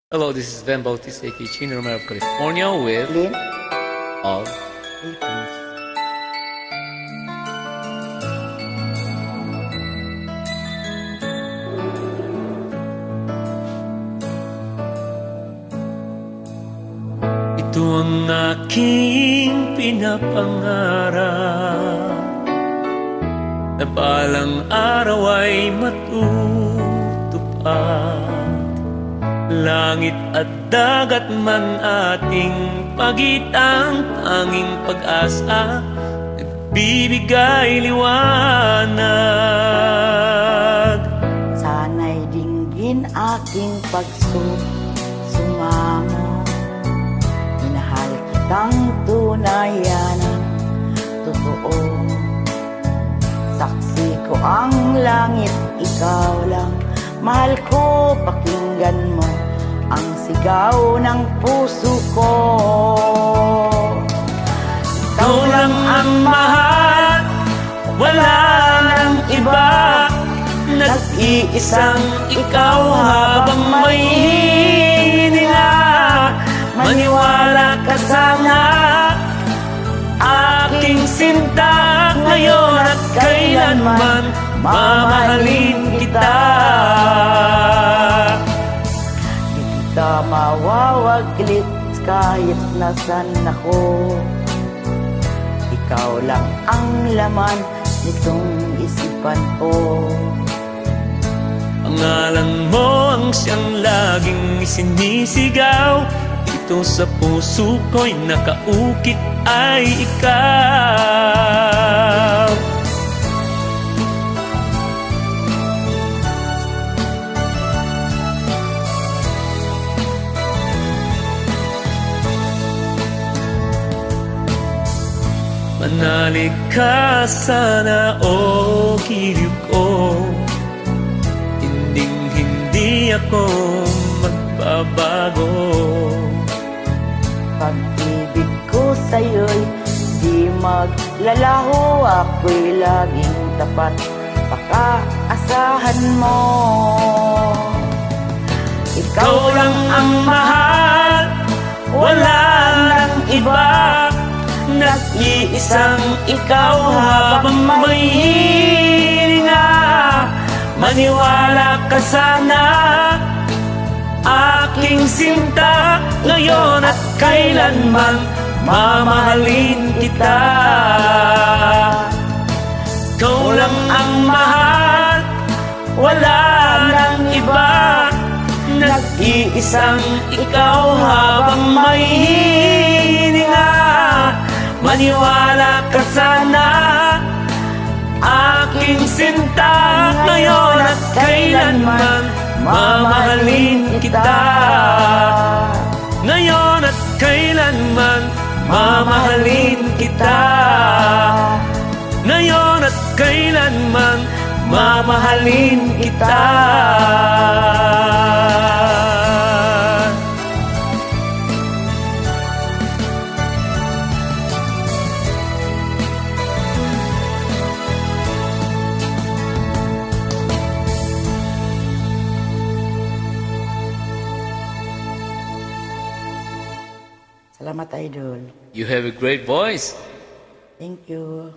Hello, this is Ben Bautista, aka Chino Romero of California with Lynn of Philippines. Ito ang aking pinapangarap, na balang araw ay matutupad. Langit at dagat man ating pagitan, tanging pag-asa nagbibigay liwanag. Sana'y dinggin aking pagsumamo. Minahal kitang tunay, yan ang totoo. Saksi ko ang langit, ikaw lang. Mahal ko, pakinggan mo ang sigaw ng puso ko. Ikaw lang ang mahal, wala nang iba. Nag-iisang ikaw habang may hininga. Maniwala ka sana, aking sinta, ngayon at kailanman mamahalin kita. Di kita mawawaglit kahit nasan ako. Ikaw lang ang laman nitong isipan ko. Pangalan mo ang siyang laging sinisigaw. Dito sa puso ko'y nakaukit ay ikaw. Manalig ka sana o giliw ko, hindi ako magbabago. Pag-ibig ko sa'yo'y di maglalaho. Ako'y laging tapat, pakaasahan mo. Ikaw lang ang mahal, wala nang iba. Nag-iisang ikaw habang may hininga. Maniwala ka sana, aking sinta, ngayon at kailanman mamahalin kita. Ikaw lang ang mahal, wala nang iba. Nag-iisang ikaw habang may hininga. Maniwala ka sana, aking sinta, ngayon at kailanman mamahalin kita. Ngayon at kailanman mamahalin kita. Ngayon at kailanman mamahalin kita. Salamat, Idol. You have a great voice. Thank you.